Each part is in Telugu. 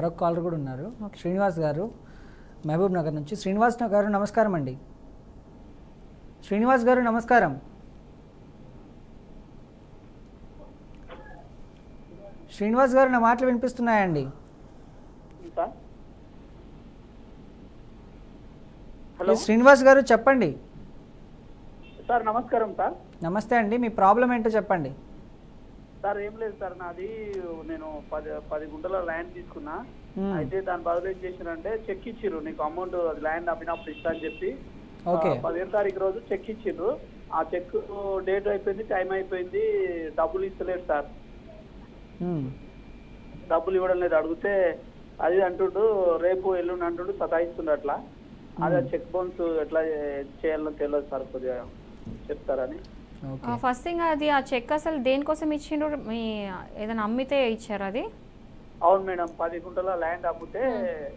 మరొక కాలర్ కూడా ఉన్నారు, శ్రీనివాస్ గారు మహబూబ్ నగర్ నుంచి. శ్రీనివాస్ గారు నమస్కారం అండి. శ్రీనివాస్ గారు నమస్కారం. శ్రీనివాస్ గారు నా మాటలు వినిపిస్తున్నాయండి? హలో శ్రీనివాస్ గారు చెప్పండి. సార్ నమస్కారం సార్. నమస్తే అండి, మీ ప్రాబ్లం ఏంటో చెప్పండి. సార్ ఏం లేదు సార్, నాది నేను 10 గుంటల ల్యాండ్ తీసుకున్నా. అయితే దాని బదులు ఏం చేసిరంటే చెక్ ఇచ్చిర్రు, నీకు అమౌంట్ ల్యాండ్ అమ్మినప్పుడు ఇస్తా అని చెప్పి 15వ తారీఖు రోజు చెక్ ఇచ్చిర్రు. ఆ చెక్ డేట్ అయిపోయింది, టైం అయిపోయింది, డబ్బులు ఇస్తలేదు సార్. డబ్బులు ఇవ్వడం లేదు. అడిగితే అది అంటుండు రేపు ఎల్లుండి అంటుండు, సతాయిస్తుండు అట్లా. అదే చెక్ బౌన్స్ ఎట్లా చేయాలో తెలియదు సార్, కొద్దిగా చెప్తారని. ఫస్ట్ థింగ్ అది ఆ చెక్ అసలు దేనికోసం ఇచ్చిండ్రు? మీ ఏదైనా అమ్మితే ఇచ్చారు అది? అవును మేడం, 10 గుంటల ల్యాండ్ అమ్మితే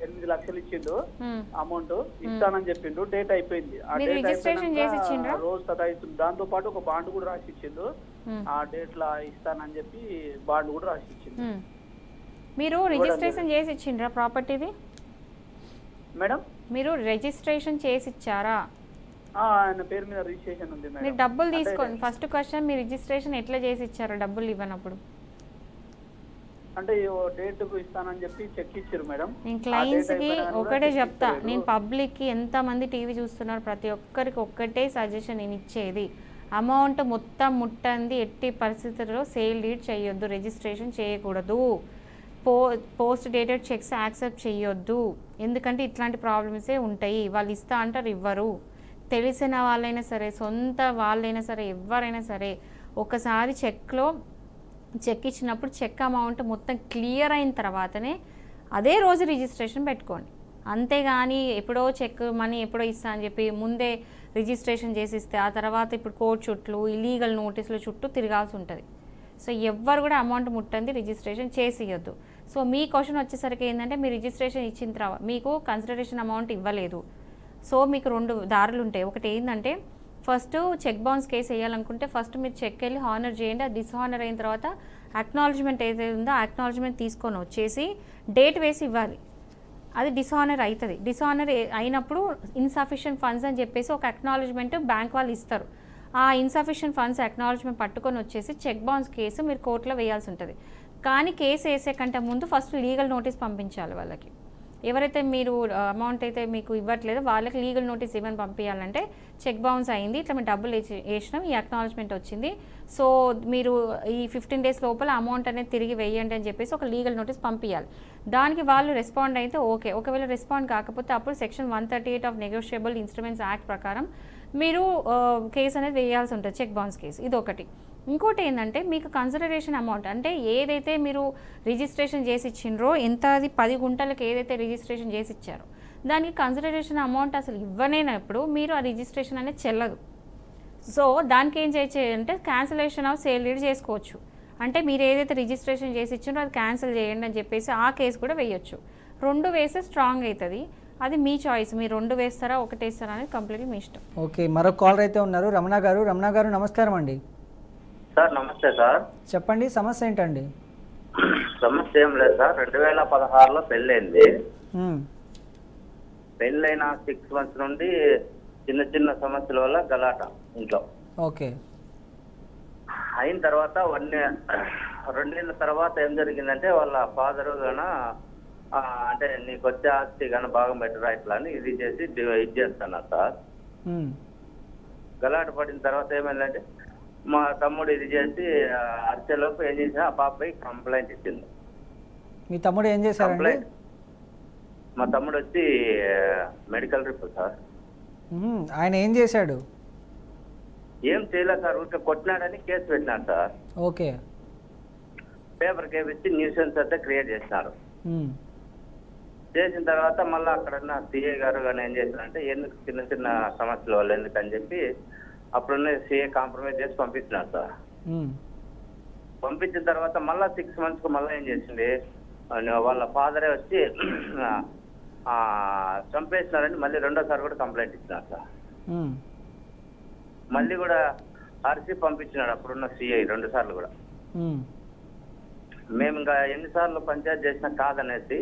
8 లక్షలు ఇచ్చిండు అమౌంట్, ఇస్తానని చెప్పిండు. డేట్ అయిపోయింది, ఆ డేట్ అయిపోయినాక రోజు సతాయిస్తుంది. దాంతో పాటు ఒక బాండ్ కూడా రాసి ఇచ్చిండు, ఆ డేట్ లా ఇస్తానని చెప్పి బాండ్ కూడా రాసి ఇచ్చిండు. మీరు రిజిస్ట్రేషన్ చేసి ఇచ్చిండ్రా ప్రాపర్టీది? మేడం మీరు రిజిస్ట్రేషన్ చేసి ఇచ్చారా? ఆయన పేరు మీద రిజిస్ట్రేషన్ ఉంది మేడం. మీరు డబ్బులు తీసుకోండి. ఫస్ట్ క్వశ్చన్, మీరు రిజిస్ట్రేషన్ ఎట్లా చేసి ఇచ్చారు డబ్బులు ఇవ్వనప్పుడు? అంటే డేట్ కు ఇస్తానని చెప్పి చెక్ ఇచ్చారు మేడం. నేను క్లయింట్స్ కి ఒకటే చెప్తా, నేను పబ్లిక్ కి ఎంతమంది టీవీ చూస్తున్నారు ప్రతి ఒక్కరికి ఒక్కటే సజెషన్ నేను ఇచ్చేది, అమౌంట్ మొత్తం ముట్టంది ఎట్టి పరిస్థితుల్లో సేల్ డీడ్ చేయొద్దు, రిజిస్ట్రేషన్ చేయకూడదు, పోస్ట్ డేటెడ్ చెక్స్ యాక్సెప్ట్ చేయొద్దు. ఎందుకంటే ఇట్లాంటి ప్రాబ్లమ్సే ఉంటాయి. వాళ్ళు ఇస్తా అంటారు, ఇవ్వరు. తెలిసిన వాళ్ళైనా సరే, సొంత వాళ్ళైనా సరే, ఎవరైనా సరే ఒకసారి చెక్ ఇచ్చినప్పుడు చెక్ అమౌంట్ మొత్తం క్లియర్ అయిన తర్వాతనే అదే రోజు రిజిస్ట్రేషన్ పెట్టుకోండి. అంతేగాని ఎప్పుడో చెక్ మనీ ఎప్పుడో ఇస్తా అని చెప్పి ముందే రిజిస్ట్రేషన్ చేసి ఇస్తే ఆ తర్వాత ఇప్పుడు కోర్టు చుట్టూ ఇలీగల్ నోటీసుల చుట్టూ తిరగాల్సి ఉంటుంది. సో ఎవ్వరు కూడా అమౌంట్ ముట్టండి, రిజిస్ట్రేషన్ చేసి ఇవ్వద్దు. సో మీ క్వశ్చన్ వచ్చేసరికి ఏంటంటే, మీరు రిజిస్ట్రేషన్ ఇచ్చిన తర్వాత మీకు కన్సిడరేషన్ అమౌంట్ ఇవ్వలేదు. సో మీకు 2 దారులు ఉంటాయి. ఒకటి ఏంటంటే, ఫస్ట్ చెక్ బౌన్స్ కేసు వేయాలనుకుంటే ఫస్ట్ మీరు చెక్ వెళ్ళి హానర్ చేయండి. అది డిస్హానర్ అయిన తర్వాత అక్నాలజ్మెంట్ ఏదైతే ఉందో ఆ అక్నాలజ్మెంట్ తీసుకొని వచ్చేసి డేట్ వేసి ఇవ్వాలి. అది డిస్హానర్ అవుతుంది. డిస్హానర్ అయినప్పుడు ఇన్సఫిషియెంట్ ఫండ్స్ అని చెప్పేసి ఒక అక్నాలజ్మెంట్ బ్యాంక్ వాళ్ళు ఇస్తారు. ఆ ఇన్సఫిషియెంట్ ఫండ్స్ అక్నాలజ్మెంట్ పట్టుకొని వచ్చేసి చెక్ బౌన్స్ కేసు మీరు కోర్టులో వేయాల్సి ఉంటుంది. కానీ కేసు వేసే కంటే ముందు ఫస్ట్ లీగల్ నోటీస్ పంపించాలి వాళ్ళకి. ఎవరైతే మీరు అమౌంట్ అయితే మీకు ఇవ్వట్లేదో వాళ్ళకి లీగల్ నోటీస్ ఏమైనా పంపించాలంటే, చెక్ బౌన్స్ అయింది, ఇట్లా మీరు డబ్బులు వేసినాం, ఈ అక్నాలజ్మెంట్ వచ్చింది, సో మీరు ఈ 15 డేస్ లోపల అమౌంట్ అనేది తిరిగి వేయండి అని చెప్పేసి ఒక లీగల్ నోటీస్ పంపించాలి. దానికి వాళ్ళు రెస్పాండ్ అయితే ఓకే. ఒకవేళ రెస్పాండ్ కాకపోతే అప్పుడు section 138 of negotiable instruments act ప్రకారం మీరు కేసు అనేది వేయాల్సి ఉంటుంది, చెక్ బౌన్స్ కేసు. ఇది ఒకటి. ఇంకోటి ఏంటంటే, మీకు కన్సిడరేషన్ అమౌంట్ అంటే ఏదైతే మీరు రిజిస్ట్రేషన్ చేసి ఇచ్చిండ్రో, ఎంత అది 10 గుంటలకు ఏదైతే రిజిస్ట్రేషన్ చేసి ఇచ్చారో దానికి కన్సిడరేషన్ అమౌంట్ అసలు ఇవ్వలేనప్పుడు మీరు ఆ రిజిస్ట్రేషన్ అనేది చెల్లదు. సో దానికి ఏం చేయొచ్చు అంటే, క్యాన్సిలేషన్ ఆఫ్ సేల్ డీడ్ చేసుకోవచ్చు. అంటే మీరు ఏదైతే రిజిస్ట్రేషన్ చేసి ఇచ్చిండ్రో అది క్యాన్సిల్ చేయండి అని చెప్పేసి ఆ కేసు కూడా వేయొచ్చు. 2 వేస్తే స్ట్రాంగ్ అవుతుంది. అది మీ చాయిస్, మీరు 2 వేస్తారా ఒకటి వేస్తారా అనేది కంప్లీట్లీ మీ ఇష్టం. ఓకే, మరొక కాలర్ అయితే ఉన్నారు, రమణ గారు. రమణ గారు నమస్కారం అండి. సార్ నమస్తే సార్. చెప్పండి, సమస్య ఏంటండి? సమస్య ఏం లేదు సార్, 2016లో పెళ్ళైంది. పెళ్ళైన 6 months నుండి చిన్న చిన్న సమస్యల వల్ల గలాట ఇంట్లో. ఓకే. అయిన తర్వాత 2 నెలల తర్వాత ఏం జరిగిందంటే, వాళ్ళ ఫాదర్ గాన అంటే నీకు వచ్చే ఆస్తి కానీ భాగం పెట్టరా ఇట్లా అని ఇది చేసి ఇది చేస్తున్నారు సార్. గలాట పడిన తర్వాత ఏమైందంటే, మా తమ్ముడు ఇది చేసి అర్చలోపు ఏం చేసా ఆ పాపకి కంప్లైంట్ ఇచ్చింది. మీ తమ్ముడు ఏం చేశారండి? మా తమ్ముడు వచ్చి మెడికల్ రిపోర్ట్ సార్. ఆయన ఏం చేశాడు? ఏం చేయలేదు సార్, ఊరికే కొట్టినాడని కేసు పెట్టినాడు సార్. ఓకే. పేపర్ కేపిచ్చి న్యూసెన్స్ అయితే క్రియేట్ చేసినారు. చేసిన తర్వాత మళ్ళీ అక్కడ సిఏ గారు కానీ ఏం చేశారంటే, ఎందుకు చిన్న చిన్న సమస్యల వల్ల ఎందుకని చెప్పి అప్పుడున్న సిఏ కాంప్రమైజ్ చేసి పంపించినారు సార్. పంపించిన తర్వాత మళ్ళీ 6 months మళ్ళీ ఏం చేసింది, వాళ్ళ ఫాదరే వచ్చి చంపేసినారని మళ్ళీ 2వ సారి కూడా కంప్లైంట్ ఇచ్చినారు సార్. మళ్ళీ కూడా ఆర్సీ పంపించినాడు అప్పుడున్న సిఐ 2 సార్లు కూడా. మేము ఇంకా ఎన్నిసార్లు పంచాయతీ చేసినా కాదనేసి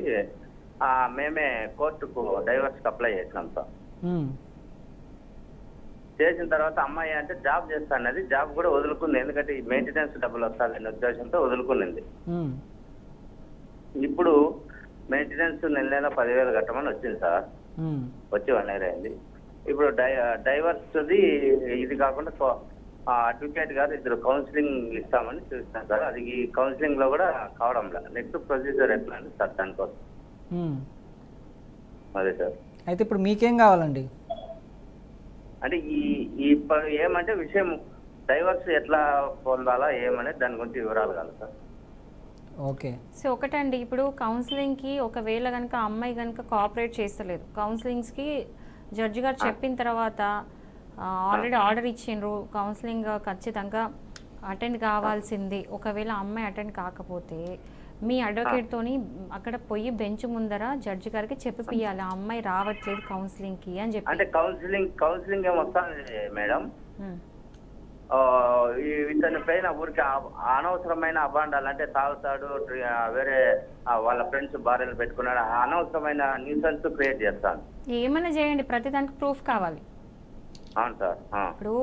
మేమే కోర్టుకు డైవర్స్కి అప్లై చేసినాం సార్. చేసిన తర్వాత అమ్మాయి అంటే జాబ్ చేస్తానది, జాబ్ కూడా వదులుకుంది. ఎందుకంటే ఈ మెయింటెనెన్స్ డబ్బులు వస్తాయనే ఉద్దేశంతో వదులుకునింది. ఇప్పుడు మెయింటెనెన్స్ నెల 10,000 కట్టమని వచ్చింది సార్. వచ్చి 1 year అయింది. ఇప్పుడు డైవర్స్ది ఇది కాకుండా అడ్వకేట్ గారు 2 కౌన్సిలింగ్ ఇస్తామని చూస్తున్నాం సార్. అది ఈ కౌన్సిలింగ్ లో కూడా కావడం లేదు. నెక్స్ట్ ప్రొసీజర్ ఎట్లా అండి సార్ దానికోసం? అదే సార్. అయితే ఇప్పుడు మీకేం కావాలండి? అంటే ఇప్పుడు ఏమంటే విషయం డైవర్స్ ఎట్లా పొందాలా ఏమనేది దాని గురించి వివరాలు కాదు సార్. ఓకే. సో ఒకటండి, ఇప్పుడు కౌన్సిలింగ్కి ఒకవేళ కనుక అమ్మాయి కనుక కోఆపరేట్ చేస్తలేదు, కౌన్సిలింగ్స్కి జడ్జి గారు చెప్పిన తర్వాత ఆల్రెడీ ఆర్డర్ ఇచ్చిండ్రు, కౌన్సిలింగ్ ఖచ్చితంగా అటెండ్ కావాల్సింది. ఒకవేళ అమ్మాయి అటెండ్ కాకపోతే మీ అడ్వకేట్తోని అక్కడ పోయి బెంచ్ ముందర జడ్జి గారికి చెప్పిపియాలి, ఆ అమ్మాయి రావట్లేదు కౌన్సిలింగ్కి అని చెప్పి. అంటే కౌన్సిలింగ్ ఏమొస్తాను మేడం, ఇతని పైన ఊరికి అనవసరమైన అబాండాలు అంటే తాగుతాడు, వేరే వాళ్ళ ఫ్రెండ్స్ భార్యలు పెట్టుకున్నాడు, అనవసరమైన న్యూసెన్స్ క్రియేట్ చేస్తాను. ఏమైనా చేయండి, ప్రతి దానికి ప్రూఫ్ కావాలి. అవును సార్. ఇప్పుడు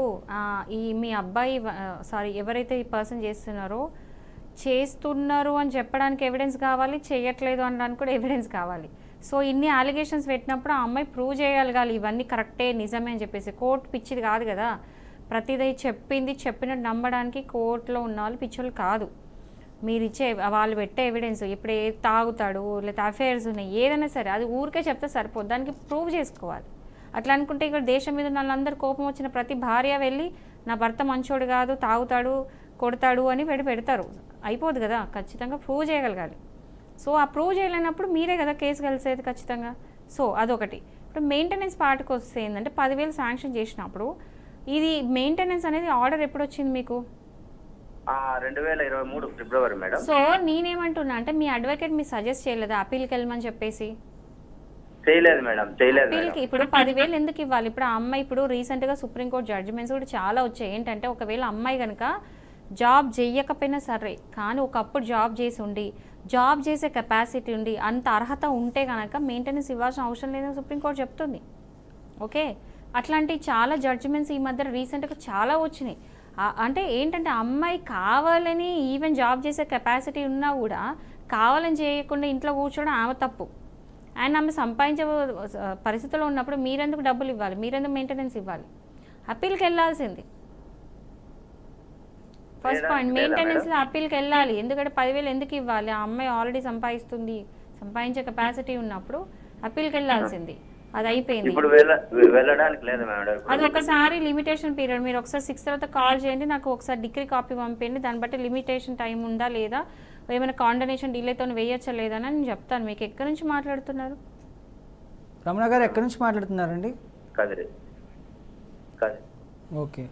ఈ మీ అబ్బాయి సారీ ఎవరైతే ఈ పర్సన్ చేస్తున్నారు అని చెప్పడానికి ఎవిడెన్స్ కావాలి, చేయట్లేదు అనడానికి కూడా ఎవిడెన్స్ కావాలి. సో ఇన్ని అలిగేషన్స్ పెట్టినప్పుడు ఆ అమ్మాయి ప్రూవ్ చేయగలగాలి ఇవన్నీ కరెక్టే నిజమే అని చెప్పేసి. కోర్టు పిచ్చిది కాదు కదా, ప్రతిదీ చెప్పినట్టు నమ్మడానికి కోర్టులో ఉన్న వాళ్ళు పిచ్చోళ్ళు కాదు. మీరు ఇచ్చే వాళ్ళు పెట్టే ఎవిడెన్స్, ఇప్పుడు తాగుతాడు లేకపోతే అఫైర్స్ ఉన్నాయి ఏదైనా సరే అది ఊరికే చెప్తే సరిపోదు, దానికి ప్రూవ్ చేసుకోవాలి. అట్లా అనుకుంటే ఇక్కడ దేశం మీద ఉన్న వాళ్ళందరూ కోపం వచ్చిన ప్రతి భార్య వెళ్ళి నా భర్త మంచోడు కాదు, తాగుతాడు, కొడతాడు అని పెడతారు, అయిపోదు కదా. ఖచ్చితంగా ప్రూవ్ చేయగలగాలి. సో ఆ ప్రూవ్ చేయలేనప్పుడు మీరే కదా కేసు కలిసేది ఖచ్చితంగా. సో అదొకటి. ఇప్పుడు మెయింటెనెన్స్ పార్ట్కి వస్తే ఏంటంటే 10,000 శాంక్షన్ చేసినప్పుడు ఇది మెయింటెనెన్స్ అనేది ఆర్డర్ ఎప్పుడు వచ్చింది మీకు? 2023 ఫిబ్రవరి మేడం. సో నేనేమంటున్నా అంటే మీ అడ్వకేట్ మీరు సజెస్ట్ చేయలేదా అప్పీల్కి వెళ్ళమని చెప్పేసి? చేయలేదు మేడం, చేయలేదు. అప్పీల్కి ఇప్పుడు 10,000 ఎందుకు ఇవ్వాలి? ఇప్పుడు ఆ అమ్మాయి ఇప్పుడు రీసెంట్గా సుప్రీంకోర్టు జడ్జిమెంట్స్ కూడా చాలా వచ్చాయి. ఏంటంటే ఒకవేళ అమ్మాయి కనుక జాబ్ చేయకపోయినా సరే కానీ ఒకప్పుడు జాబ్ చేసి ఉండి జాబ్ చేసే కెపాసిటీ ఉండి అంత అర్హత ఉంటే కనుక మెయింటెనెన్స్ ఇవ్వాల్సిన అవసరం లేదని సుప్రీంకోర్టు చెప్తుంది. ఓకే, అట్లాంటి చాలా జడ్జిమెంట్స్ ఈ మధ్య రీసెంట్గా చాలా వచ్చినాయి. అంటే ఏంటంటే అమ్మాయి కావాలని ఈవెన్ జాబ్ చేసే కెపాసిటీ ఉన్నా కూడా కావాలని చేయకుండా ఇంట్లో కూర్చోవడం ఆమె తప్పు. అండ్ ఆమె సంపాదించే పరిస్థితిలో ఉన్నప్పుడు మీరెందుకు డబ్బులు ఇవ్వాలి, మీరెందుకు మెయింటెనెన్స్ ఇవ్వాలి? అప్పీల్కి వెళ్ళాల్సింది ఫస్ట్ పాయింట్. మెయింటెనెన్స్లో అప్పీల్కి వెళ్ళాలి. ఎందుకంటే 10,000 ఎందుకు ఇవ్వాలి? ఆ అమ్మాయి ఆల్రెడీ సంపాదించే కెపాసిటీ ఉన్నప్పుడు అప్పీల్కి వెళ్ళాల్సింది. అది అయిపోయింది. అది ఒకసారి లిమిటేషన్ పీరియడ్. మీరు ఒకసారి 6 తర్వాత కాల్ చేయండి, నాకు ఒకసారి డిగ్రీ కాపీ పంపించండి, దాన్ని బట్టి లిమిటేషన్ టైం ఉందా లేదా, ఏమైనా కాండనేషన్ డిలేతో వేయచ్చా లేదా అని నేను చెప్తాను. మీకు ఎక్కడి నుంచి మాట్లాడుతున్నారు? రమణ గారు ఎక్కడి నుంచి మాట్లాడుతున్నారండి? కదిరి. ఓకే.